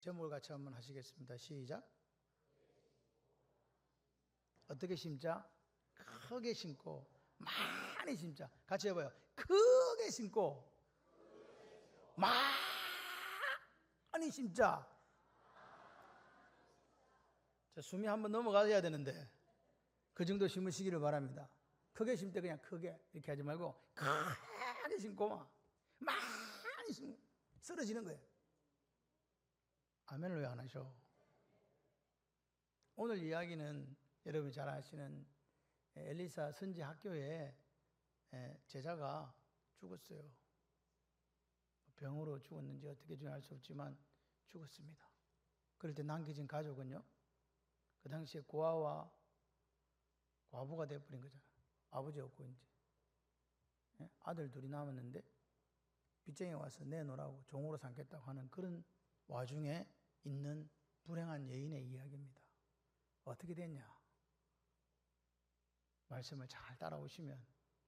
제목을 같이 한번 하시겠습니다. 시작. 어떻게 심자? 크게 심고 많이 심자. 같이 해봐요. 크게 심고 많이 심자. 자, 숨이 한번 넘어가야 되는데 그 정도 심으시기를 바랍니다. 크게 심을 때 그냥 크게 이렇게 하지 말고 크게 심고 많이 심고 쓰러지는 거예요. 아멘을 왜 안 하셔? 오늘 이야기는 여러분이 잘 아시는 엘리사 선지 학교에 제자가 죽었어요. 병으로 죽었는지 어떻게 죽었는지 알 수 없지만 죽었습니다. 그럴 때 남겨진 가족은요, 그 당시에 고아와 과부가 되어버린 거잖아. 아버지 없고 이제 아들 둘이 남았는데 빚쟁이 와서 내놓으라고 종으로 삼겠다고 하는 그런 와중에 있는 불행한 여인의 이야기입니다. 어떻게 됐냐? 말씀을 잘 따라오시면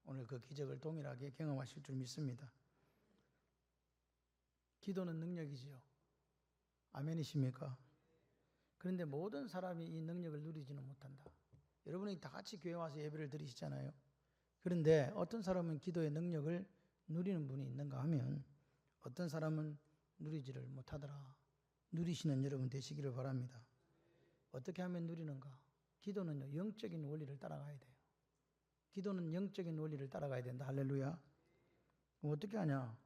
오늘 그 기적을 동일하게 경험하실 줄 믿습니다. 기도는 능력이지요. 아멘이십니까? 그런데 모든 사람이 이 능력을 누리지는 못한다. 여러분이 다 같이 교회 와서 예배를 드리시잖아요. 그런데 어떤 사람은 기도의 능력을 누리는 분이 있는가 하면 어떤 사람은 누리지를 못하더라. 누리시는 여러분 되시기를 바랍니다. 어떻게 하면 누리는가? 기도는요, 영적인 원리를 따라가야 돼요. 기도는 영적인 원리를 따라가야 된다. 할렐루야. 그럼 어떻게 하냐?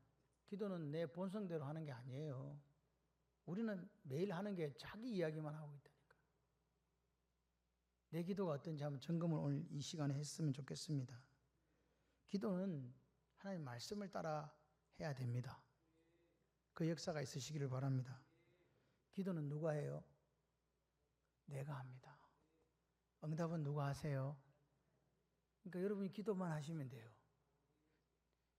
기도는 내 본성대로 하는 게 아니에요. 우리는 매일 하는 게 자기 이야기만 하고 있다니까. 내 기도가 어떤지 한번 점검을 오늘 이 시간에 했으면 좋겠습니다. 기도는 하나님 말씀을 따라 해야 됩니다. 그 역사가 있으시기를 바랍니다. 기도는 누가 해요? 내가 합니다. 응답은 누가 하세요? 그러니까 여러분이 기도만 하시면 돼요.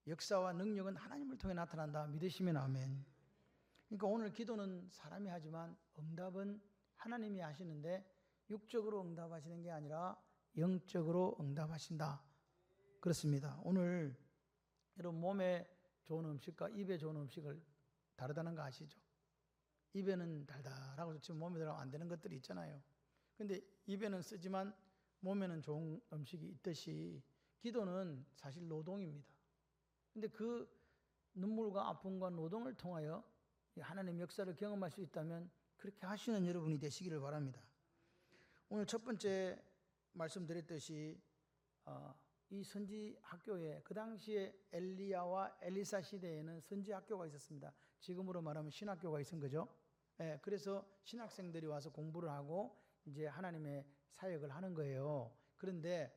역사와 능력은 하나님을 통해 나타난다. 믿으시면 아멘. 그러니까 오늘 기도는 사람이 하지만 응답은 하나님이 하시는데 육적으로 응답하시는 게 아니라 영적으로 응답하신다. 그렇습니다. 오늘 여러분 몸에 좋은 음식과 입에 좋은 음식을 다르다는 거 아시죠? 입에는 달달하고 좋지만 몸에 들어가면 안 되는 것들이 있잖아요. 근데 입에는 쓰지만 몸에는 좋은 음식이 있듯이 기도는 사실 노동입니다. 근데 그 눈물과 아픔과 노동을 통하여 하나님의 역사를 경험할 수 있다면 그렇게 하시는 여러분이 되시기를 바랍니다. 오늘 첫 번째 말씀드렸듯이 이 선지 학교에 그 당시에 엘리야와 엘리사 시대에는 선지 학교가 있었습니다. 지금으로 말하면 신학교가 있은 거죠. 그래서 신학생들이 와서 공부를 하고 이제 하나님의 사역을 하는 거예요. 그런데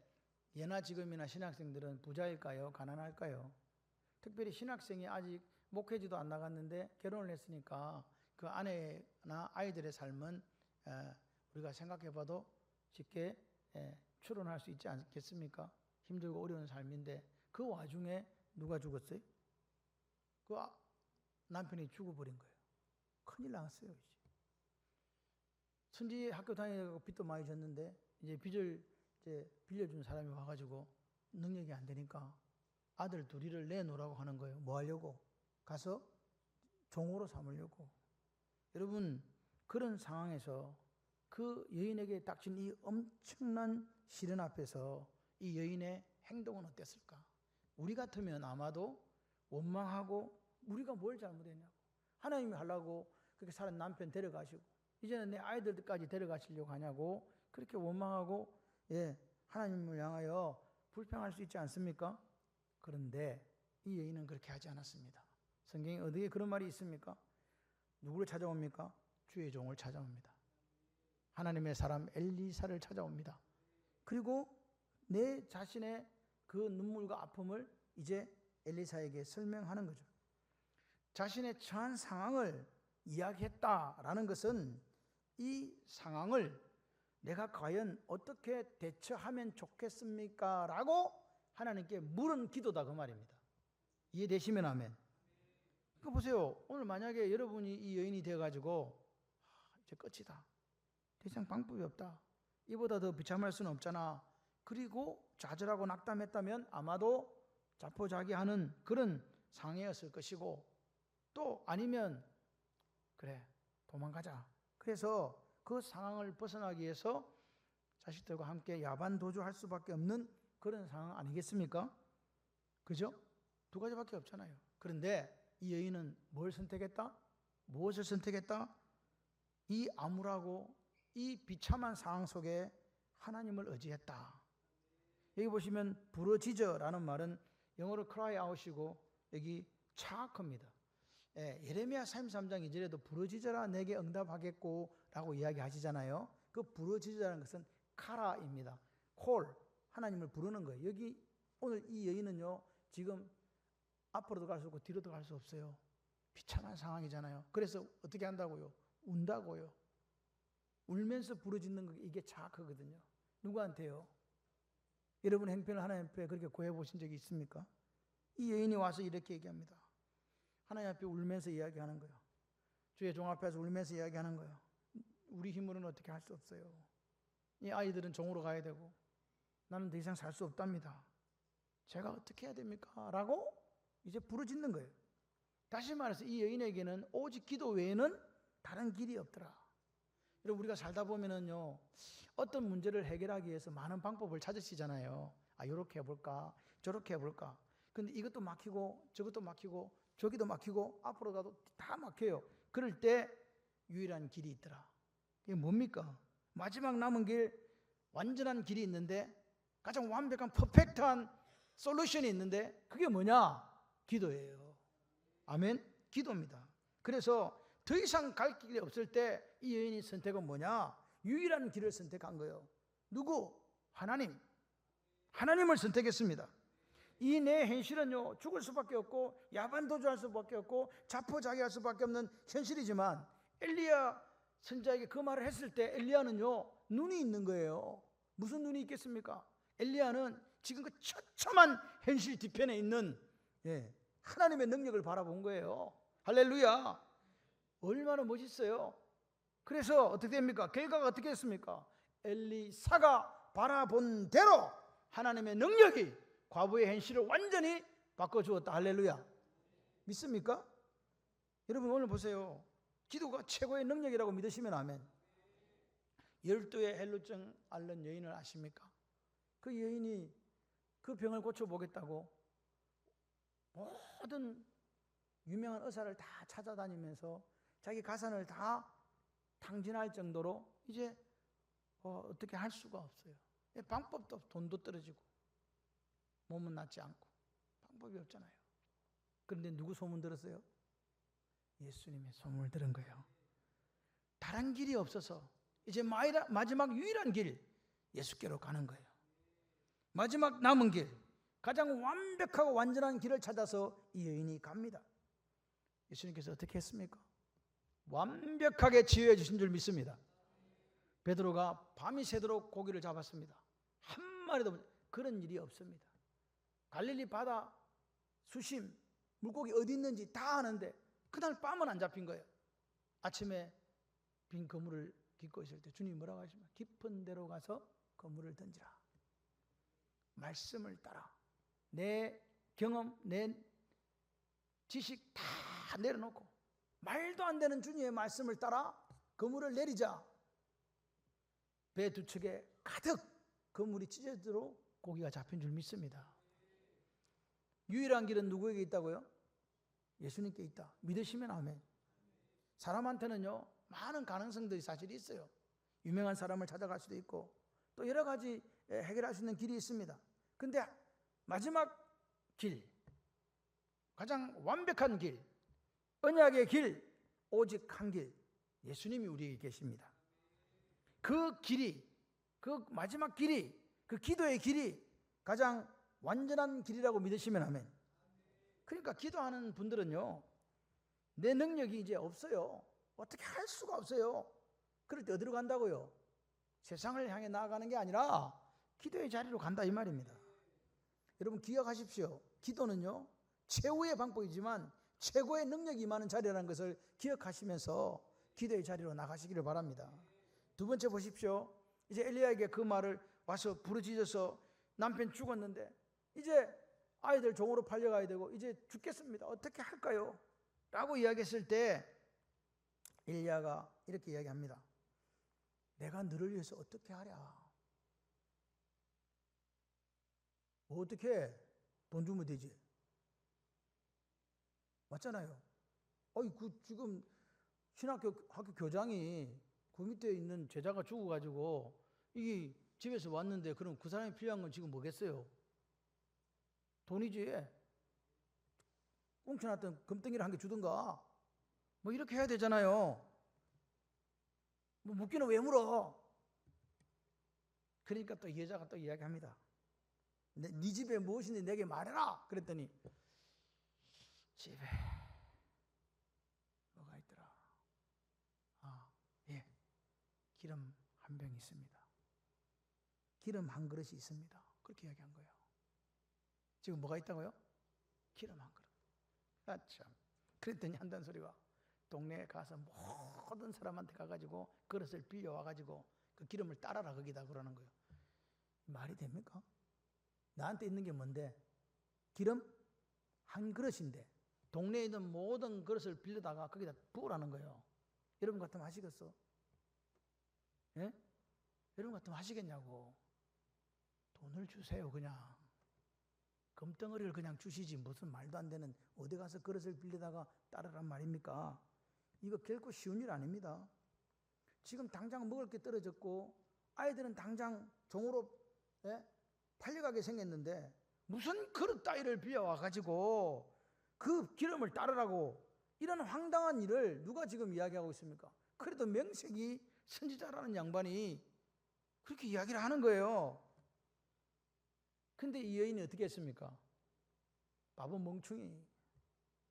예나 지금이나 신학생들은 부자일까요? 가난할까요? 특별히 신학생이 아직 목회지도 안 나갔는데 결혼을 했으니까 그 아내나 아이들의 삶은 우리가 생각해봐도 쉽게 추론할 수 있지 않겠습니까? 힘들고 어려운 삶인데 그 와중에 누가 죽었어요? 그 남편이 죽어버린 거예요. 큰일 났어요. 이제. 선지 학교 다니다가 빚도 많이 졌는데 이제 빚을 이제 빌려준 사람이 와가지고 능력이 안 되니까 아들 둘이를 내놓으라고 하는 거예요. 뭐 하려고? 가서 종으로 삼으려고. 여러분 그런 상황에서 그 여인에게 닥친 이 엄청난 시련 앞에서 이 여인의 행동은 어땠을까? 우리 같으면 아마도 원망하고 우리가 뭘 잘못했냐고. 하나님이 하려고 그렇게 사는 남편 데려가시고 이제는 내 아이들까지 데려가시려고 하냐고 그렇게 원망하고 하나님을 향하여 불평할 수 있지 않습니까? 그런데 이 여인은 그렇게 하지 않았습니다. 성경에 어디에 그런 말이 있습니까? 누구를 찾아옵니까? 주의 종을 찾아옵니다. 하나님의 사람 엘리사를 찾아옵니다. 그리고 내 자신의 그 눈물과 아픔을 이제 엘리사에게 설명하는 거죠. 자신의 처한 상황을 이야기했다라는 것은 이 상황을 내가 과연 어떻게 대처하면 좋겠습니까? 라고 하나님께 물은 기도다 그 말입니다. 이해되시면 아멘. 그러니까 보세요. 오늘 만약에 여러분이 이 여인이 되어가지고 이제 끝이다. 더 이상 방법이 없다. 이보다 더 비참할 수는 없잖아. 그리고 좌절하고 낙담했다면 아마도 자포자기하는 그런 상황이었을 것이고 또 아니면 그래 도망가자. 그래서 그 상황을 벗어나기 위해서 자식들과 함께 야반 도주할 수밖에 없는 그런 상황 아니겠습니까? 그죠? 두 가지밖에 없잖아요. 그런데 이 여인은 뭘 선택했다? 무엇을 선택했다? 이 암울하고 이 비참한 상황 속에 하나님을 의지했다. 여기 보시면 부르짖어라는 말은 영어로 cry out이고 여기 차악합니다. 예레미야 33장 2절에도 부르짖어라 내게 응답하겠고 라고 이야기하시잖아요. 그 부르짖어라는 것은 카라입니다. 콜, 하나님을 부르는 거예요. 여기 오늘 이 여인은요 지금 앞으로도 갈 수 없고 뒤로도 갈 수 없어요. 비참한 상황이잖아요. 그래서 어떻게 한다고요? 운다고요. 울면서 부르짖는 거 이게 자학하거든요. 누구한테요? 여러분 행편을 하나님 앞에 그렇게 구해보신 적이 있습니까? 이 여인이 와서 이렇게 얘기합니다. 하나님 앞에 울면서 이야기하는 거예요. 주의 종 앞에서 울면서 이야기하는 거예요. 우리 힘으로는 어떻게 할 수 없어요. 이 아이들은 종으로 가야 되고 나는 더 이상 살 수 없답니다. 제가 어떻게 해야 됩니까? 라고 이제 부르짖는 거예요. 다시 말해서 이 여인에게는 오직 기도 외에는 다른 길이 없더라. 여러분 우리가 살다 보면은요 어떤 문제를 해결하기 위해서 많은 방법을 찾으시잖아요. 이렇게 해볼까 저렇게 해볼까. 근데 이것도 막히고 저것도 막히고 저기도 막히고 앞으로 가도 다 막혀요. 그럴 때 유일한 길이 있더라. 이게 뭡니까? 마지막 남은 길, 완전한 길이 있는데 가장 완벽한 퍼펙트한 솔루션이 있는데 그게 뭐냐? 기도예요. 아멘? 기도입니다. 그래서 더 이상 갈 길이 없을 때 이 여인이 선택은 뭐냐? 유일한 길을 선택한 거예요. 누구? 하나님. 하나님을 선택했습니다. 이 내 현실은요 죽을 수밖에 없고 야반도주할 수밖에 없고 자포자기할 수밖에 없는 현실이지만 엘리야 선지자에게 그 말을 했을 때 엘리야는요 눈이 있는 거예요. 무슨 눈이 있겠습니까? 엘리야는 지금 그 처참한 현실 뒤편에 있는 하나님의 능력을 바라본 거예요. 할렐루야. 얼마나 멋있어요. 그래서 어떻게 됩니까? 결과가 어떻게 됐습니까? 엘리사가 바라본 대로 하나님의 능력이 과부의 현실을 완전히 바꿔주었다. 할렐루야. 믿습니까? 여러분 오늘 보세요. 기도가 최고의 능력이라고 믿으시면 아멘. 12의 헬루증 앓는 여인을 아십니까? 그 여인이 그 병을 고쳐보겠다고 모든 유명한 의사를 다 찾아다니면서 자기 가산을 다 탕진할 정도로 이제 어떻게 할 수가 없어요. 방법도 없고 돈도 떨어지고 몸은 낫지 않고 방법이 없잖아요. 그런데 누구 소문 들었어요? 예수님의 소문을 들은 거예요. 다른 길이 없어서 이제 마지막 유일한 길 예수께로 가는 거예요. 마지막 남은 길, 가장 완벽하고 완전한 길을 찾아서 이 여인이 갑니다. 예수님께서 어떻게 했습니까? 완벽하게 치유해 주신 줄 믿습니다. 베드로가 밤이 새도록 고기를 잡았습니다. 한 마리도 그런 일이 없습니다. 갈릴리 바다 수심 물고기 어디 있는지 다 아는데 그날 밤은 안 잡힌 거예요. 아침에 빈 그물을 깃고 있을 때 주님이 뭐라고 하시면 깊은 데로 가서 그물을 던지라. 말씀을 따라 내 경험, 내 지식 다 내려놓고 말도 안 되는 주님의 말씀을 따라 그물을 내리자. 배 두 척에 가득 그물이 찢어지도록 고기가 잡힌 줄 믿습니다. 유일한 길은 누구에게 있다고요? 예수님께 있다. 믿으시면 아멘. 사람한테는요 많은 가능성들이 사실 있어요. 유명한 사람을 찾아갈 수도 있고 또 여러 가지 해결할 수 있는 길이 있습니다. 근데 마지막 길, 가장 완벽한 길, 언약의 길, 오직 한 길, 예수님이 우리에게 계십니다. 그 길이, 그 마지막 길이, 그 기도의 길이 가장 완전한 길이라고 믿으시면 아멘. 그러니까 기도하는 분들은요 내 능력이 이제 없어요. 어떻게 할 수가 없어요. 그럴 때 어디로 간다고요? 세상을 향해 나아가는 게 아니라 기도의 자리로 간다 이 말입니다. 여러분 기억하십시오. 기도는요 최후의 방법이지만 최고의 능력이 임하는 자리라는 것을 기억하시면서 기도의 자리로 나가시기를 바랍니다. 두 번째 보십시오. 이제 엘리야에게 그 말을 와서 부르짖어서 남편 죽었는데 이제 아이들 종으로 팔려가야 되고 이제 죽겠습니다. 어떻게 할까요? 라고 이야기했을 때 엘리야가 이렇게 이야기합니다. 내가 너를 위해서 어떻게 하랴? 뭐 어떻게 해? 돈 주면 되지. 맞잖아요. 지금 학교 교장이 그 밑에 있는 제자가 죽어가지고 이게 집에서 왔는데 그럼 그 사람이 필요한 건 지금 뭐겠어요? 돈이지. 꽁쳐놨던 금덩이를 한 개 주든가 뭐 이렇게 해야 되잖아요. 뭐 묻기는 왜 물어? 그러니까 또 이 여자가 또 이야기합니다. 네 집에 무엇인지 내게 말해라. 그랬더니 집에 뭐가 있더라? 예, 기름 한 병이 있습니다. 기름 한 그릇이 있습니다. 그렇게 이야기한 거예요. 지금 뭐가 있다고요? 기름 한 그릇. 참. 그랬더니 한다는 소리가 동네에 가서 모든 사람한테 가가지고 그릇을 빌려와가지고 그 기름을 따라라 거기다 그러는 거예요. 말이 됩니까? 나한테 있는 게 뭔데? 기름 한 그릇인데 동네에 있는 모든 그릇을 빌려다가 거기다 부으라는 거예요. 여러분 같으면 하시겠어? 예? 여러분 같으면 하시겠냐고. 돈을 주세요. 그냥 금덩어리를 그냥 주시지 무슨 말도 안 되는 어디 가서 그릇을 빌리다가 따르란 말입니까? 이거 결코 쉬운 일 아닙니다. 지금 당장 먹을 게 떨어졌고 아이들은 당장 종으로 팔려가게 생겼는데 무슨 그릇 따위를 빌려와가지고 그 기름을 따르라고 이런 황당한 일을 누가 지금 이야기하고 있습니까? 그래도 명색이 선지자라는 양반이 그렇게 이야기를 하는 거예요. 근데 이 여인이 어떻게 했습니까? 바보 멍충이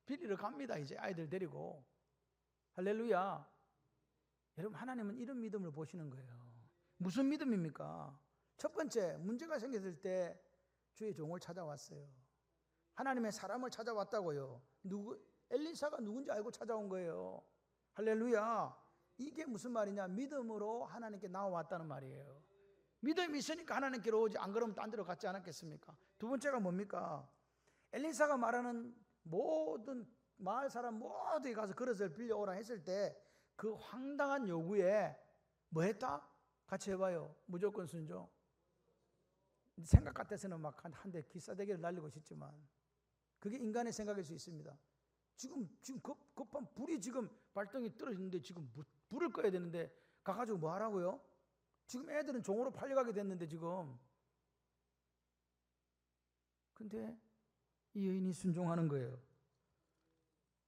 빌리러 갑니다. 이제 아이들 데리고. 할렐루야. 여러분 하나님은 이런 믿음을 보시는 거예요. 무슨 믿음입니까? 첫 번째 문제가 생겼을 때 주의 종을 찾아왔어요. 하나님의 사람을 찾아왔다고요. 엘리사가 누군지 알고 찾아온 거예요. 할렐루야. 이게 무슨 말이냐? 믿음으로 하나님께 나와왔다는 말이에요. 믿음이 있으니까 하나님께로 오지 안 그러면 딴 데로 갔지 않았겠습니까? 두 번째가 뭡니까? 엘리사가 말하는 모든 마을 사람 모두에 가서 그릇을 빌려오라 했을 때 그 황당한 요구에 뭐 했다? 같이 해봐요. 무조건 순종. 생각 같아서는 막 한 대 기싸대기를 날리고 싶지만 그게 인간의 생각일 수 있습니다. 지금 급한 불이 지금 발등이 떨어지는데 지금 불을 꺼야 되는데 가가지고 뭐 하라고요? 지금 애들은 종으로 팔려가게 됐는데 지금. 근데 이 여인이 순종하는 거예요.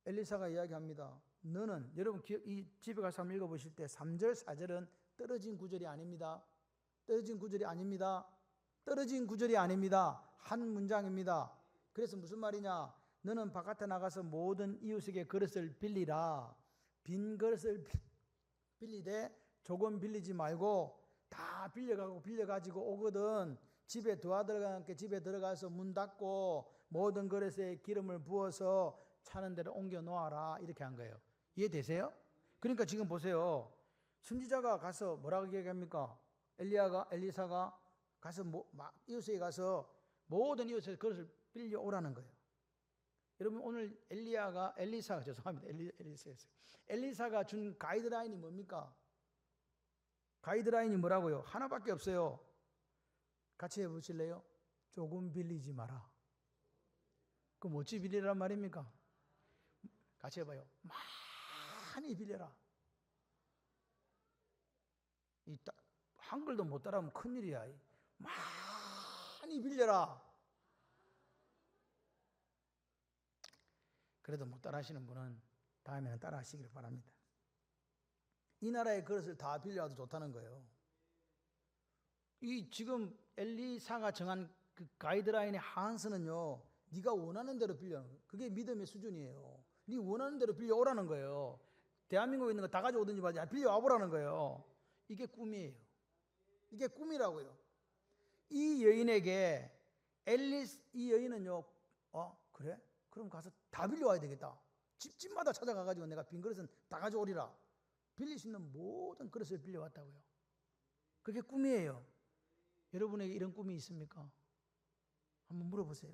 엘리사가 이야기합니다. 너는 여러분 이 집에 가서 한번 읽어보실 때 3절 4절은 떨어진 구절이 아닙니다. 떨어진 구절이 아닙니다. 떨어진 구절이 아닙니다. 한 문장입니다. 그래서 무슨 말이냐? 너는 바깥에 나가서 모든 이웃에게 그릇을 빌리라. 빈 그릇을 빌리되 조금 빌리지 말고 다 빌려가지고 오거든 집에 도와들어가 함께 집에 들어가서 문 닫고 모든 그릇에 기름을 부어서 차는 대로 옮겨 놓아라. 이렇게 한 거예요. 이해되세요? 그러니까 지금 보세요. 선지자가 가서 뭐라고 얘기합니까? 엘리사가 가서 이웃에 가서 모든 이웃에 그릇을 빌려오라는 거예요. 여러분 오늘 엘리사가 준 가이드라인이 뭡니까? 가이드라인이 뭐라고요? 하나밖에 없어요. 같이 해보실래요? 조금 빌리지 마라. 그럼 어찌 빌리란 말입니까? 같이 해봐요. 많이 빌려라. 한글도 못 따라하면 큰일이야. 많이 빌려라. 그래도 못 따라하시는 분은 다음에는 따라 하시길 바랍니다. 이 나라의 그릇을 다 빌려와도 좋다는 거예요. 이 지금 엘리사가 정한 그 가이드라인의 하한선은요, 네가 원하는 대로 빌려오는 거예요. 그게 믿음의 수준이에요. 네 원하는 대로 빌려오라는 거예요. 대한민국에 있는 거 다 가져오든지 말든지 빌려와 보라는 거예요. 이게 꿈이에요. 이게 꿈이라고요. 이 여인에게 이 여인은요, 그래? 그럼 가서 다 빌려와야 되겠다. 집마다 찾아가가지고 내가 빈 그릇은 다 가져오리라. 빌릴 수 있는 모든 그릇을 빌려왔다고요. 그게 꿈이에요. 여러분에게 이런 꿈이 있습니까? 한번 물어보세요.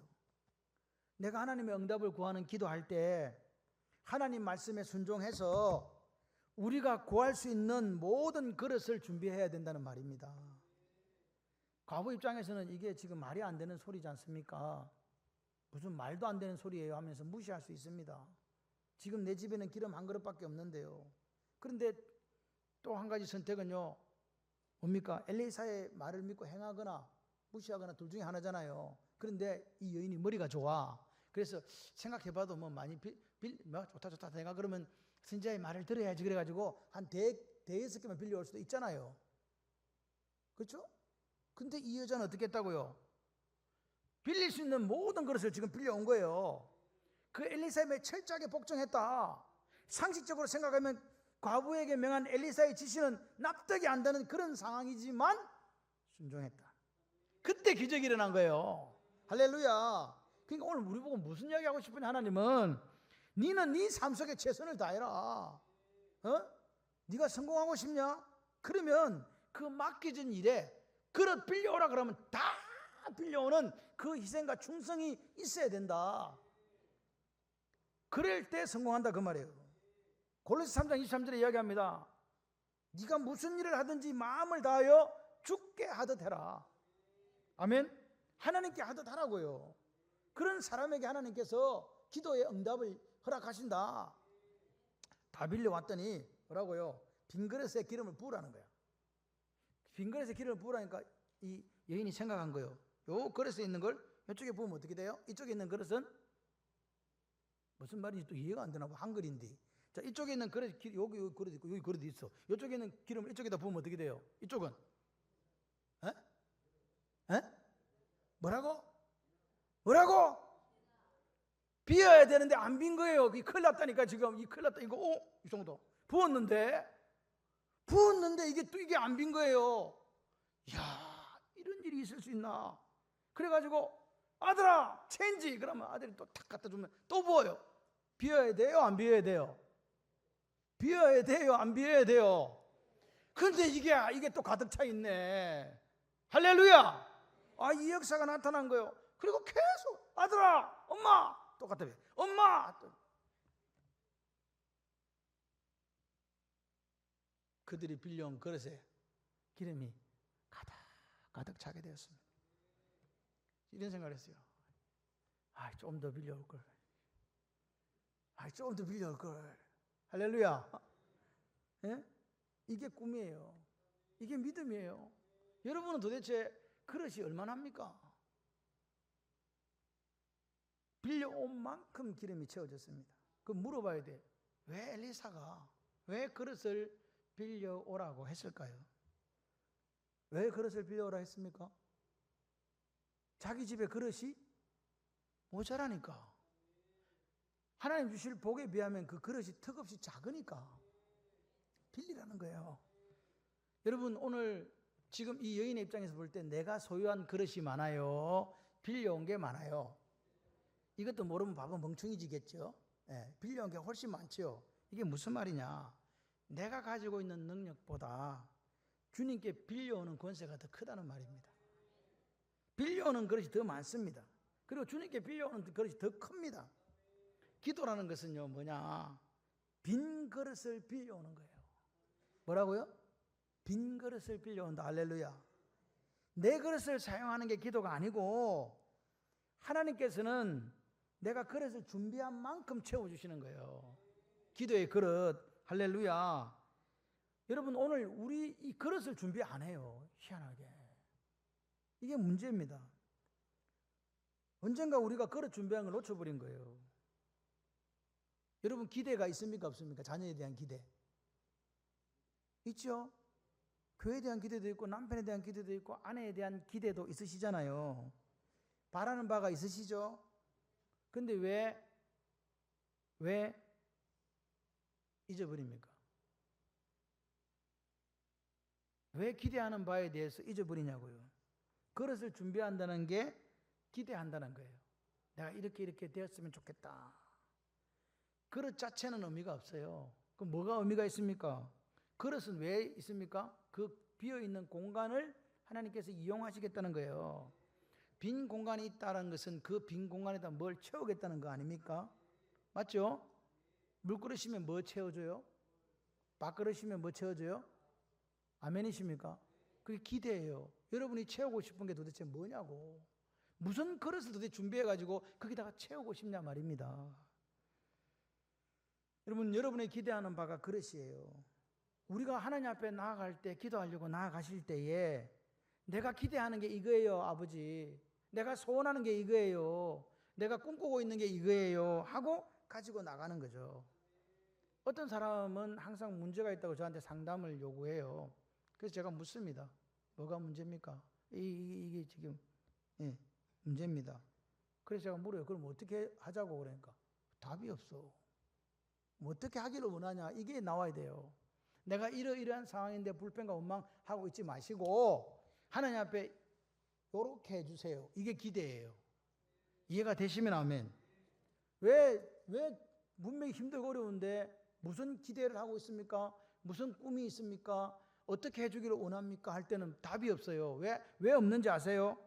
내가 하나님의 응답을 구하는 기도할 때 하나님 말씀에 순종해서 우리가 구할 수 있는 모든 그릇을 준비해야 된다는 말입니다. 과부 입장에서는 이게 지금 말이 안 되는 소리지 않습니까? 무슨 말도 안 되는 소리예요 하면서 무시할 수 있습니다. 지금 내 집에는 기름 한 그릇밖에 없는데요. 그런데 또 한 가지 선택은요, 뭡니까? 엘리사의 말을 믿고 행하거나 무시하거나 둘 중에 하나잖아요. 그런데 이 여인이 머리가 좋아. 그래서 생각해봐도 뭐 많이 좋다 내가 그러면 선지자의 말을 들어야지 그래가지고 한 대여섯 개만 빌려올 수도 있잖아요. 그렇죠? 근데 이 여자는 어떻게 했다고요? 빌릴 수 있는 모든 그릇을 지금 빌려온 거예요. 그 엘리사의 철저하게 복종했다. 상식적으로 생각하면 과부에게 명한 엘리사의 지시는 납득이 안 되는 그런 상황이지만 순종했다. 그때 기적이 일어난 거예요. 할렐루야. 그러니까 오늘 우리 보고 무슨 이야기 하고 싶으냐, 하나님은 니는 네 삶 속에 최선을 다해라. 네가 성공하고 싶냐? 그러면 그 맡겨진 일에 그릇 빌려오라 그러면 다 빌려오는 그 희생과 충성이 있어야 된다. 그럴 때 성공한다 그 말이에요. 골로새 3장 23절에 이야기합니다. 네가 무슨 일을 하든지 마음을 다하여 주께 하듯 해라. 아멘. 하나님께 하듯 하라고요. 그런 사람에게 하나님께서 기도의 응답을 허락하신다. 다 빌려왔더니 뭐라고요? 빈 그릇에 기름을 부으라는 거야. 빈 그릇에 기름을 부으라니까 이 여인이 생각한 거예요. 요 그릇에 있는 걸 이쪽에 부으면 어떻게 돼요? 이쪽에 있는 그릇은 무슨 말인지 또 이해가 안 되나 봐. 한글인데. 자, 이쪽에 있는 그릇, 여기 그릇 있고 여기 그릇 있어. 이쪽에 있는 기름을 이쪽에다 부으면 어떻게 돼요? 이쪽은? 에? 뭐라고? 비어야 되는데 안 빈 거예요. 이 큰일 났다니까 지금. 이 큰일 났다. 이거 이 정도. 부었는데 이게 안 빈 거예요. 이야, 이런 일이 있을 수 있나? 그래가지고 아들아 체인지 그러면 아들이 또 탁 갖다 주면 또 부어요. 비어야 돼요? 안 비어야 돼요? 비어야 돼요? 안 비어야 돼요? 근데 이게 또 가득 차 있네. 할렐루야. 이 역사가 나타난 거예요. 그리고 계속 아들아 엄마 똑같아. 엄마 그들이 빌려온 그릇에 기름이 가득 차게 되었습니다. 이런 생각을 했어요. 좀 더 빌려올 걸. 좀 더 빌려올 걸. 할렐루야. 예? 이게 꿈이에요. 이게 믿음이에요. 여러분은 도대체 그릇이 얼마나 합니까? 빌려온 만큼 기름이 채워졌습니다. 그럼 물어봐야 돼. 왜 엘리사가 왜 그릇을 빌려오라고 했을까요? 왜 그릇을 빌려오라 했습니까? 자기 집에 그릇이 모자라니까. 하나님 주실 복에 비하면 그 그릇이 턱없이 작으니까 빌리라는 거예요. 여러분 오늘 지금 이 여인의 입장에서 볼 때 내가 소유한 그릇이 많아요? 빌려온 게 많아요? 이것도 모르면 바보 멍청이지겠죠? 빌려온 게 훨씬 많죠. 이게 무슨 말이냐? 내가 가지고 있는 능력보다 주님께 빌려오는 권세가 더 크다는 말입니다. 빌려오는 그릇이 더 많습니다. 그리고 주님께 빌려오는 그릇이 더 큽니다. 기도라는 것은요 뭐냐? 빈 그릇을 빌려오는 거예요. 뭐라고요? 빈 그릇을 빌려온다. 할렐루야. 내 그릇을 사용하는 게 기도가 아니고 하나님께서는 내가 그릇을 준비한 만큼 채워주시는 거예요. 기도의 그릇. 할렐루야. 여러분 오늘 우리 이 그릇을 준비 안 해요. 희한하게. 이게 문제입니다. 언젠가 우리가 그릇 준비한 걸 놓쳐버린 거예요. 여러분 기대가 있습니까 없습니까? 자녀에 대한 기대. 있죠? 교회에 대한 기대도 있고 남편에 대한 기대도 있고 아내에 대한 기대도 있으시잖아요. 바라는 바가 있으시죠? 근데 왜 잊어버립니까? 왜 기대하는 바에 대해서 잊어버리냐고요. 그릇을 준비한다는 게 기대한다는 거예요. 내가 이렇게 되었으면 좋겠다. 그릇 자체는 의미가 없어요. 그럼 뭐가 의미가 있습니까? 그릇은 왜 있습니까? 그 비어있는 공간을 하나님께서 이용하시겠다는 거예요. 빈 공간이 있다는 것은 그 빈 공간에다 뭘 채우겠다는 거 아닙니까? 맞죠? 물 끓이시면 뭐 채워줘요? 밥그릇이면 뭐 채워줘요? 아멘이십니까? 그게 기대예요. 여러분이 채우고 싶은 게 도대체 뭐냐고. 무슨 그릇을 도대체 준비해가지고 거기다가 채우고 싶냐 말입니다. 여러분의 기대하는 바가 그릇이에요. 우리가 하나님 앞에 나아갈 때, 기도하려고 나아가실 때에 내가 기대하는 게 이거예요, 아버지. 내가 소원하는 게 이거예요. 내가 꿈꾸고 있는 게 이거예요 하고 가지고 나가는 거죠. 어떤 사람은 항상 문제가 있다고 저한테 상담을 요구해요. 그래서 제가 묻습니다. 뭐가 문제입니까? 이게 지금 문제입니다. 그래서 제가 물어요. 그럼 어떻게 하자고 그러니까 답이 없어. 뭐 어떻게 하기를 원하냐 이게 나와야 돼요. 내가 이러이러한 상황인데 불평과 원망하고 있지 마시고 하나님 앞에 요렇게 해주세요. 이게 기대예요. 이해가 되시면 아멘. 왜 분명히 힘들고 어려운데 무슨 기대를 하고 있습니까? 무슨 꿈이 있습니까? 어떻게 해주기를 원합니까? 할 때는 답이 없어요. 왜 없는지 아세요?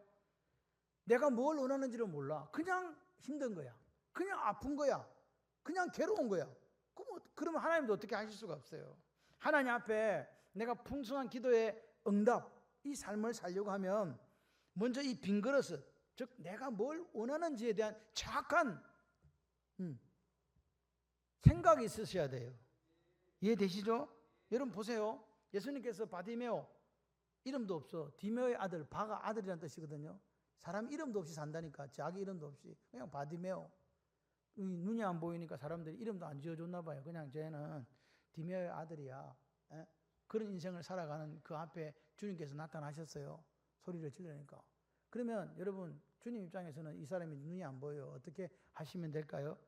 내가 뭘 원하는지를 몰라. 그냥 힘든 거야. 그냥 아픈 거야. 그냥 괴로운 거야. 그러면 하나님도 어떻게 하실 수가 없어요. 하나님 앞에 내가 풍성한 기도의 응답, 이 삶을 살려고 하면 먼저 이 빈 그릇을, 즉 내가 뭘 원하는지에 대한 정확한 생각이 있으셔야 돼요. 이해되시죠? 여러분 보세요. 예수님께서 바디메오, 이름도 없어. 디메오의 아들, 바가 아들이라는 뜻이거든요. 사람 이름도 없이 산다니까. 자기 이름도 없이 그냥 바디메오. 눈이 안 보이니까 사람들이 이름도 안 지어줬나 봐요. 그냥 쟤는 디메오의 아들이야. 그런 인생을 살아가는 그 앞에 주님께서 나타나셨어요. 소리를 지르니까. 그러면 여러분 주님 입장에서는 이 사람이 눈이 안 보여요. 어떻게 하시면 될까요?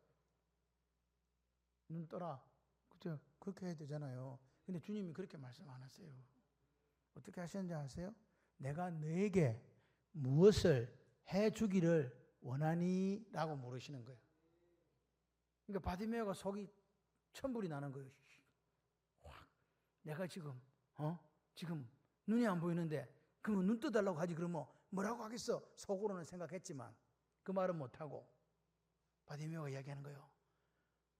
눈 떠라. 그죠? 그렇게 해야 되잖아요. 근데 주님이 그렇게 말씀 안 하세요. 어떻게 하시는지 아세요? 내가 너에게 무엇을 해주기를 원하니? 라고 물으시는 거예요. 그러니까 바디메오가 속이 천불이 나는 거예요. 확. 내가 지금 눈이 안 보이는데 그러면 눈 떠달라고 하지 그러면 뭐라고 하겠어? 속으로는 생각했지만 그 말은 못하고 바디메오가 이야기하는 거예요.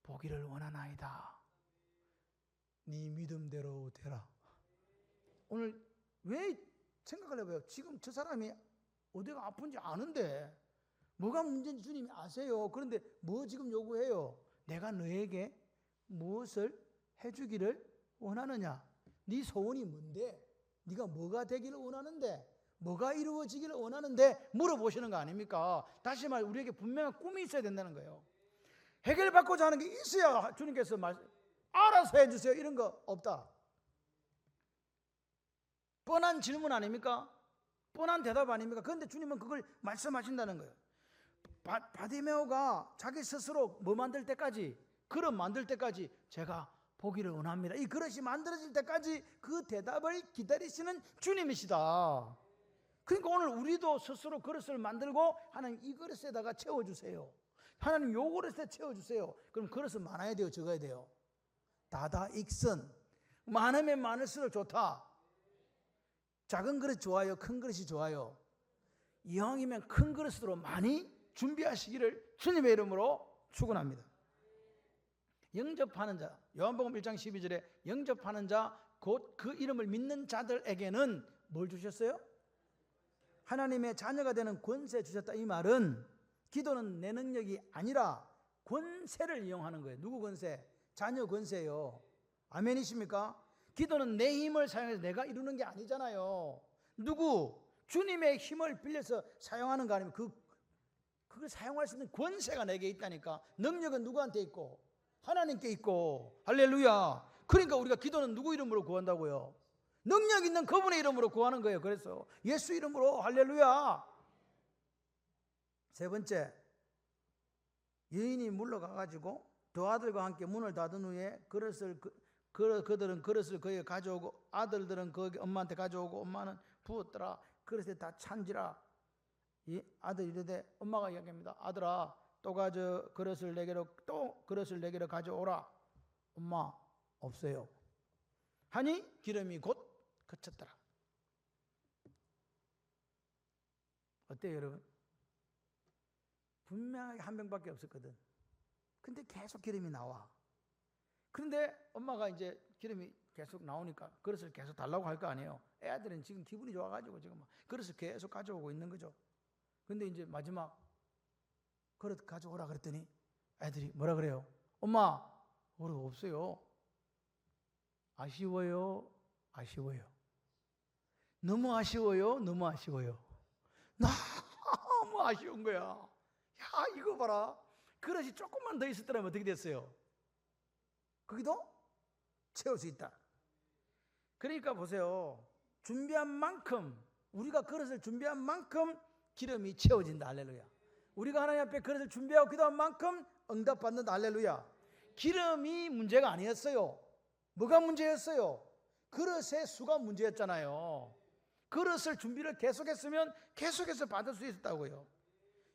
보기를 원하나이다. 네 믿음대로 되라. 오늘 왜 생각을 해봐요. 지금 저 사람이 어디가 아픈지 아는데 뭐가 문제인지 주님이 아세요. 그런데 뭐 지금 요구해요? 내가 너에게 무엇을 해주기를 원하느냐? 네 소원이 뭔데? 네가 뭐가 되기를 원하는데? 뭐가 이루어지기를 원하는데? 물어보시는 거 아닙니까? 다시 말해 우리에게 분명한 꿈이 있어야 된다는 거예요. 해결받고자 하는 게 있어야 주님께서 알아서 해주세요. 이런 거 없다. 뻔한 질문 아닙니까? 뻔한 대답 아닙니까? 그런데 주님은 그걸 말씀하신다는 거예요. 바디메오가 자기 스스로 뭐 만들 때까지, 그릇 만들 때까지 제가 보기를 원합니다. 이 그릇이 만들어질 때까지 그 대답을 기다리시는 주님이시다. 그러니까 오늘 우리도 스스로 그릇을 만들고 하나님 이 그릇에다가 채워주세요. 하나님 요 그릇에 채워주세요. 그럼 그릇은 많아야 돼요? 적어야 돼요? 다다익선. 많으면 많을수록 좋다. 작은 그릇 좋아요? 큰 그릇이 좋아요? 이왕이면 큰 그릇으로 많이 준비하시기를 주님의 이름으로 축원합니다. 영접하는 자, 요한복음 1장 12절에 영접하는 자, 곧 그 이름을 믿는 자들에게는 뭘 주셨어요? 하나님의 자녀가 되는 권세 주셨다. 이 말은 기도는 내 능력이 아니라 권세를 이용하는 거예요. 누구 권세? 자녀 권세요. 아멘이십니까? 기도는 내 힘을 사용해서 내가 이루는 게 아니잖아요. 누구? 주님의 힘을 빌려서 사용하는 거 아니면 그걸 사용할 수 있는 권세가 내게 있다니까. 능력은 누구한테 있고? 하나님께 있고. 할렐루야. 그러니까 우리가 기도는 누구 이름으로 구한다고요? 능력 있는 그분의 이름으로 구하는 거예요. 그래서 예수 이름으로. 할렐루야. 세 번째, 여인이 물러가가지고 두 아들과 함께 문을 닫은 후에 그들은 그릇을 거기에 가져오고 아들들은 거기 엄마한테 가져오고 엄마는 부었더라. 그릇에 다 찬지라. 이 아들이 이르되 엄마가 이야기합니다. 아들아 또 그릇을 내게로 가져오라. 엄마 없어요. 하니 기름이 곧 그쳤더라. 어때요 여러분? 분명하게 한 병밖에 없었거든. 근데 계속 기름이 나와. 그런데 엄마가 이제 기름이 계속 나오니까 그릇을 계속 달라고 할 거 아니에요. 애들은 지금 기분이 좋아가지고 지금 막 그릇을 계속 가져오고 있는 거죠. 근데 이제 마지막 그릇 가져오라 그랬더니 애들이 뭐라 그래요? 엄마, 그릇 없어요. 아쉬워요? 아쉬워요? 너무 아쉬워요? 너무 아쉬워요? 너무 아쉬운 거야. 야, 이거 봐라. 그릇이 조금만 더 있었더라면 어떻게 됐어요? 거기도 채울 수 있다. 그러니까 보세요. 준비한 만큼, 우리가 그릇을 준비한 만큼 기름이 채워진다. 할렐루야. 우리가 하나님 앞에 그릇을 준비하고 기도한 만큼 응답받는다. 할렐루야. 기름이 문제가 아니었어요. 뭐가 문제였어요? 그릇의 수가 문제였잖아요. 그릇을 준비를 계속했으면 계속해서 받을 수 있었다고요.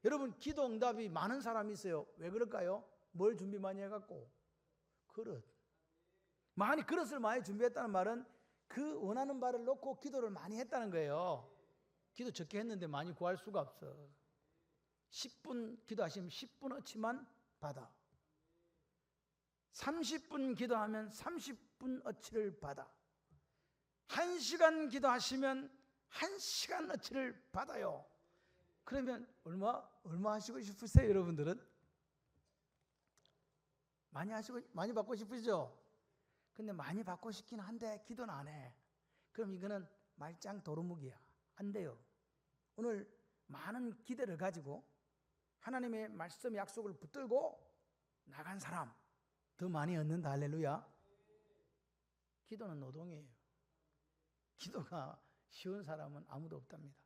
여러분, 기도 응답이 많은 사람이 있어요. 왜 그럴까요? 뭘 준비 많이 해갖고? 그릇. 그릇을 많이 준비했다는 말은 그 원하는 바를 놓고 기도를 많이 했다는 거예요. 기도 적게 했는데 많이 구할 수가 없어. 10분 기도하시면 10분어치만 받아. 30분 기도하면 30분어치를 받아. 1시간 기도하시면 1시간어치를 받아요. 그러면 얼마 하시고 싶으세요, 여러분들은? 많이 받고 싶으시죠? 근데 많이 받고 싶긴 한데 기도는 안 해. 그럼 이거는 말짱 도루묵이야. 안 돼요. 오늘 많은 기대를 가지고 하나님의 말씀 약속을 붙들고 나간 사람 더 많이 얻는다. 할렐루야. 기도는 노동이에요. 기도가 쉬운 사람은 아무도 없답니다.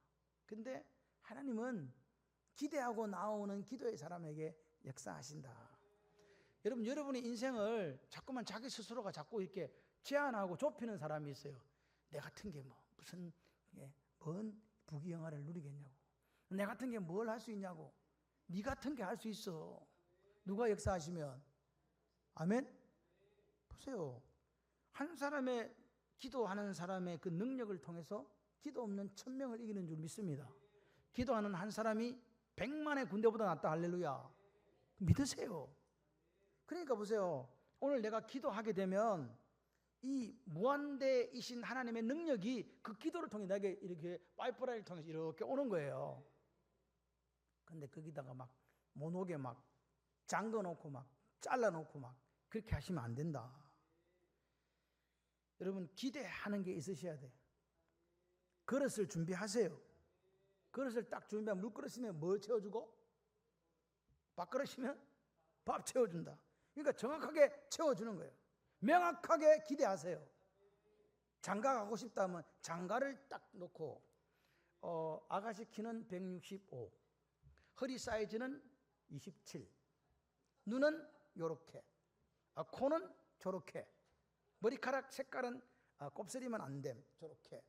근데 하나님은 기대하고 나오는 기도의 사람에게 역사하신다. 여러분, 여러분의 인생을 자꾸만 자기 스스로가 자꾸 이렇게 제한하고 좁히는 사람이 있어요. 내 같은 게 뭔 부귀영화를 누리겠냐고. 내 같은 게 뭘 할 수 있냐고. 네 같은 게 할 수 있어. 누가 역사하시면. 아멘? 보세요. 한 사람의 기도하는 사람의 그 능력을 통해서 기도 없는 1000명을 이기는 줄 믿습니다. 기도하는 한 사람이 100만의 군대보다 낫다. 할렐루야. 믿으세요. 그러니까 보세요. 오늘 내가 기도하게 되면 이 무한대이신 하나님의 능력이 그 기도를 통해 내게 이렇게 파이프라인을 통해서 이렇게 오는 거예요. 근데 거기다가 막 못 오게 막 잠궈놓고 막 잘라놓고 막 그렇게 하시면 안 된다. 여러분, 기대하는 게 있으셔야 돼요. 그릇을 준비하세요. 그릇을 딱 준비하면 물그릇이면 뭘 채워주고? 밥그릇이면 밥 채워준다. 그러니까 정확하게 채워주는 거예요. 명확하게 기대하세요. 장가 가고 싶다면 장가를 딱 놓고 아가씨 키는 165, 허리 사이즈는 27, 눈은 요렇게, 코는 저렇게, 머리카락 색깔은 곱슬이면 안 됨, 저렇게.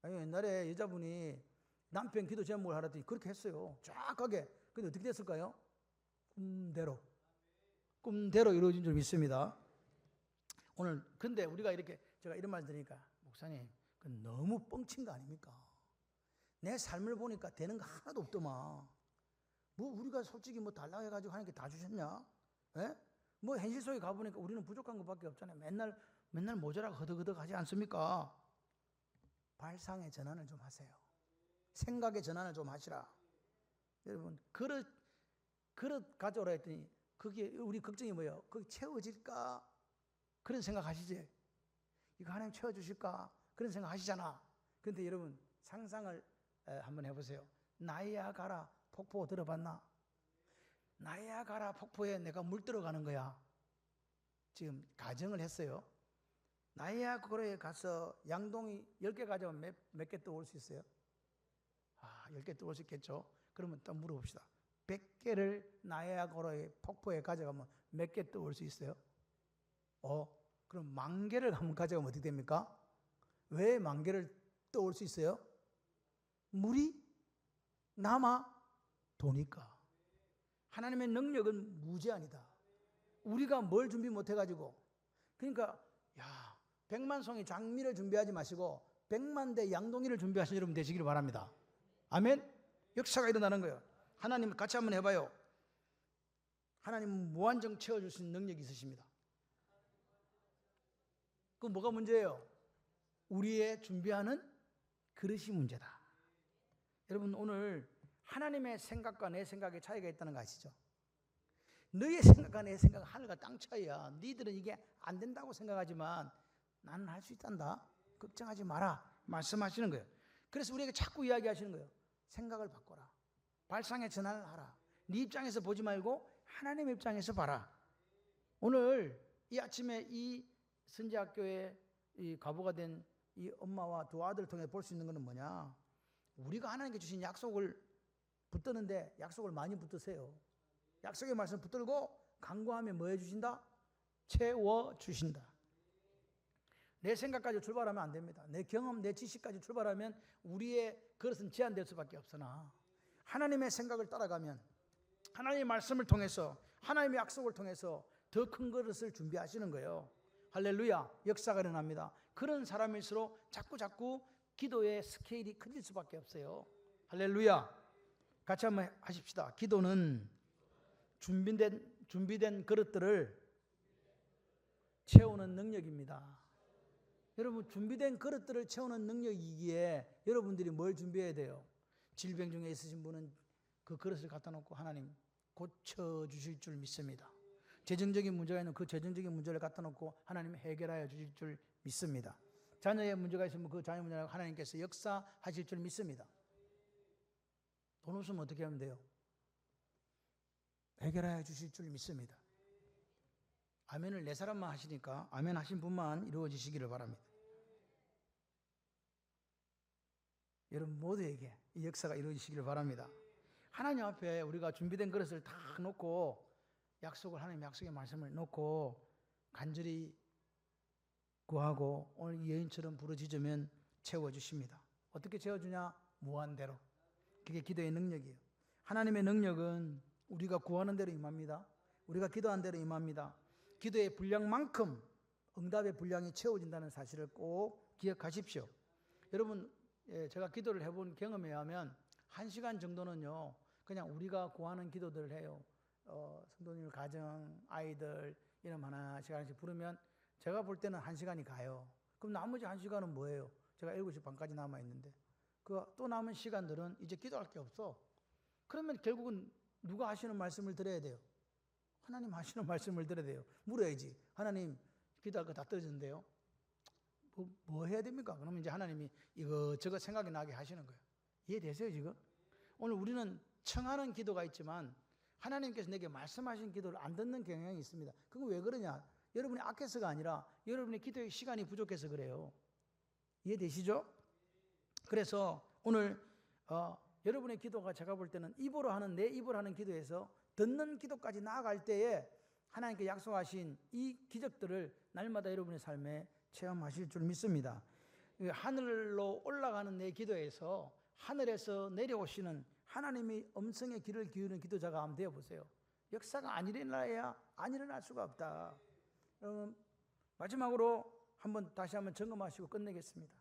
아니, 옛날에 여자분이 남편 기도 제목을 하라더니 그렇게 했어요. 정확하게. 근데 어떻게 됐을까요? 꿈대로 이루어진 줄 믿습니다. 오늘 근데 우리가 이렇게 제가 이런 말 드리니까 목사님, 그건 너무 뻥친 거 아닙니까? 내 삶을 보니까 되는 거 하나도 없더만. 우리가 솔직히 달라고 해가지고 하나님께 다 주셨냐? 예? 현실 속에 가보니까 우리는 부족한 것밖에 없잖아요. 맨날 모자라고 허덕허덕 하지 않습니까? 발상의 전환을 좀 하세요. 생각의 전환을 좀 하시라. 여러분, 그릇 가져오라 했더니 거기에 우리 걱정이 뭐예요? 거기 채워질까? 그런 생각 하시지? 이거 하나님 채워주실까? 그런 생각 하시잖아. 그런데 여러분, 상상을 한번 해보세요. 나이아가라 폭포 들어봤나? 나이아가라 폭포에 내가 물 들어가는 거야. 지금 가정을 했어요. 나이아가라에 가서 양동이 10개 가져오면 몇 개 떠올 수 있어요? 10개 떠올 수 있겠죠? 그러면 또 물어봅시다. 100개를 나이아가라의 폭포에 가져가면 몇 개 떠올 수 있어요? 그럼 10,000개를 한번 가져가면 어떻게 됩니까? 왜 10,000개를 떠올 수 있어요? 물이 남아 도니까. 하나님의 능력은 무제한이다. 우리가 뭘 준비 못 해가지고. 그러니까 100만 송이 장미를 준비하지 마시고 100만 대 양동이를 준비하시는 여러분 되시기를 바랍니다. 아멘. 역사가 일어나는 거예요. 하나님 같이 한번 해봐요. 하나님은 무한정 채워줄 수 있는 능력이 있으십니다. 그 뭐가 문제예요? 우리의 준비하는 그릇이 문제다. 여러분, 오늘 하나님의 생각과 내 생각의 차이가 있다는 거 아시죠? 너의 생각과 내 생각은 하늘과 땅 차이야. 너희들은 이게 안 된다고 생각하지만 나는 할 수 있단다. 걱정하지 마라 말씀하시는 거예요. 그래서 우리에게 자꾸 이야기하시는 거예요. 생각을 바꿔라. 발상의 전환을 하라. 네 입장에서 보지 말고 하나님의 입장에서 봐라. 오늘 이 아침에 이 선지학교에 이 과부가 된 이 엄마와 두 아들을 통해 볼 수 있는 것은 뭐냐? 우리가 하나님께 주신 약속을 붙드는데 약속을 많이 붙드세요. 약속의 말씀 붙들고 간구하면 뭐 해주신다? 채워주신다. 내 생각까지 출발하면 안 됩니다. 내 경험, 내 지식까지 출발하면 우리의 그릇은 제한될 수밖에 없으나 하나님의 생각을 따라가면 하나님의 말씀을 통해서 하나님의 약속을 통해서 더 큰 그릇을 준비하시는 거예요. 할렐루야. 역사가 일어납니다. 그런 사람일수록 자꾸 기도의 스케일이 커질 수밖에 없어요. 할렐루야. 같이 한번 하십시다. 기도는 준비된 그릇들을 채우는 능력입니다. 여러분, 준비된 그릇들을 채우는 능력이기에 여러분들이 뭘 준비해야 돼요? 질병 중에 있으신 분은 그 그릇을 갖다 놓고 하나님 고쳐주실 줄 믿습니다. 재정적인 문제가 있는 그 재정적인 문제를 갖다 놓고 하나님 해결하여 주실 줄 믿습니다. 자녀의 문제가 있으면 그 자녀 문제를 하나님께서 역사하실 줄 믿습니다. 돈 없으면 어떻게 하면 돼요? 해결하여 주실 줄 믿습니다. 아멘을 네 사람만 하시니까 아멘 하신 분만 이루어지시기를 바랍니다. 여러분 모두에게 이 역사가 이루어지시기를 바랍니다. 하나님 앞에 우리가 준비된 그릇을 다 놓고 약속을 하나님 약속의 말씀을 놓고 간절히 구하고 오늘 이 여인처럼 부르짖으면 채워주십니다. 어떻게 채워주냐? 무한대로. 그게 기도의 능력이에요. 하나님의 능력은 우리가 구하는 대로 임합니다. 우리가 기도한 대로 임합니다. 기도의 분량만큼 응답의 분량이 채워진다는 사실을 꼭 기억하십시오. 여러분, 제가 기도를 해본 경험에 의하면 1시간 정도는요 그냥 우리가 구하는 기도들을 해요. 성도님 가정, 아이들 이름 하나씩 부르면 제가 볼 때는 1시간이 가요. 그럼 나머지 1시간은 뭐예요? 제가 7시 반까지 남아있는데 그 또 남은 시간들은 이제 기도할 게 없어. 그러면 결국은 누가 하시는 말씀을 들어야 돼요? 하나님 하시는 말씀을 들어야 돼요. 물어야지. 하나님 기도할 거 다 떨어졌는데요. 뭐 해야 됩니까? 그러면 이제 하나님이 이것저것 생각이 나게 하시는 거예요. 이해되세요 지금? 오늘 우리는 청하는 기도가 있지만 하나님께서 내게 말씀하신 기도를 안 듣는 경향이 있습니다. 그건 왜 그러냐? 여러분이 악해서가 아니라 여러분의 기도의 시간이 부족해서 그래요. 이해되시죠? 그래서 오늘 여러분의 기도가 제가 볼 때는 내 입으로 하는 기도에서 듣는 기도까지 나아갈 때에 하나님께 약속하신 이 기적들을 날마다 여러분의 삶에 체험하실 줄 믿습니다. 하늘로 올라가는 내 기도에서 하늘에서 내려오시는 하나님의 음성의 귀를 기울이는 기도자가 한번 되어보세요. 역사가 안 일어날 수가 없다. 마지막으로 다시 한번 점검하시고 끝내겠습니다.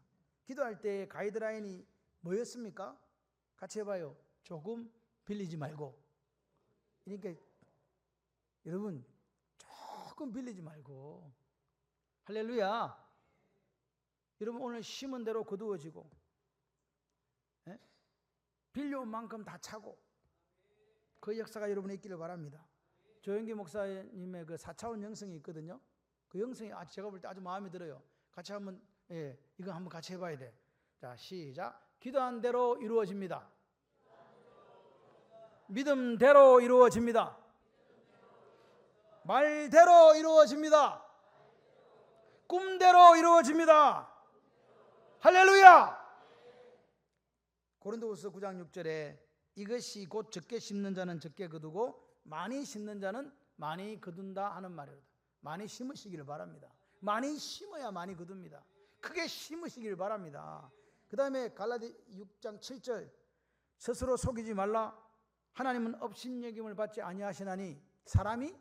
기도할 때 가이드라인이 뭐였습니까? 같이 해봐요. 조금 빌리지 말고. 그러니까 여러분 조금 빌리지 말고. 할렐루야. 여러분 오늘 심은 대로 거두어지고 빌려온 만큼 다 차고 그 역사가 여러분에 있기를 바랍니다. 조영기 목사님의 그 4차원 영성이 있거든요. 그 영성이 제가 볼 때 아주 마음에 들어요. 같이 한번 이거 한번 같이 해봐야 돼. 자, 시작. 기도한 대로 이루어집니다. 믿음대로 이루어집니다. 말대로 이루어집니다. 꿈대로 이루어집니다. 할렐루야. 고린도후서 9장 6절에 이것이 곧 적게 심는 자는 적게 거두고 많이 심는 자는 많이 거둔다 하는 말이다. 많이 심으시기를 바랍니다. 많이 심어야 많이 거둡니다. 크게 심으시기를 바랍니다. 그 다음에 갈라디 6장 7절 스스로 속이지 말라. 하나님은 업신여김을 받지 아니하시나니 사람이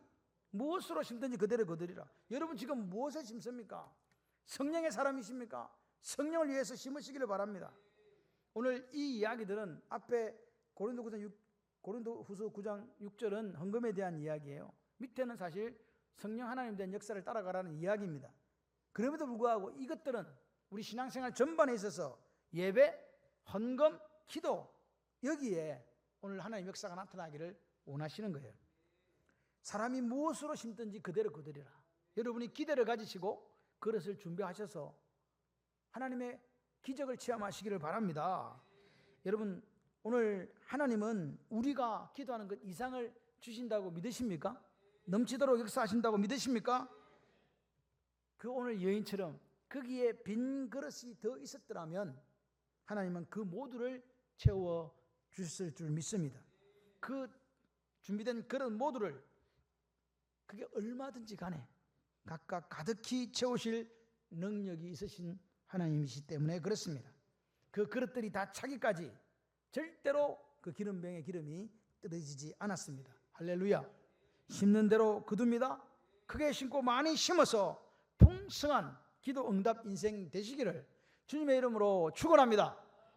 무엇으로 심든지 그대로 거두리라. 여러분 지금 무엇을 심습니까? 성령의 사람이십니까? 성령을 위해서 심으시기를 바랍니다. 오늘 이 이야기들은 앞에 고린도후서 고린도후서 9장 6절은 헌금에 대한 이야기예요. 밑에는 사실 성령 하나님에 대한 역사를 따라가라는 이야기입니다. 그럼에도 불구하고 이것들은 우리 신앙생활 전반에 있어서 예배, 헌금, 기도, 여기에 오늘 하나님 역사가 나타나기를 원하시는 거예요. 사람이 무엇으로 심든지 그대로 거두리라. 여러분이 기대를 가지시고 그릇을 준비하셔서 하나님의 기적을 체험하시기를 바랍니다. 여러분, 오늘 하나님은 우리가 기도하는 것 이상을 주신다고 믿으십니까? 넘치도록 역사하신다고 믿으십니까? 그 오늘 여인처럼 거기에 빈 그릇이 더 있었더라면 하나님은 그 모두를 채워 주셨을 줄 믿습니다. 그 준비된 그릇 모두를 그게 얼마든지 간에 각각 가득히 채우실 능력이 있으신 하나님이시기 때문에 그렇습니다. 그 그릇들이 다 차기까지 절대로 그 기름병의 기름이 떨어지지 않았습니다. 할렐루야. 심는 대로 거둡니다. 크게 심고 많이 심어서 풍성한 기도 응답 인생 되시기를 주님의 이름으로 축원합니다.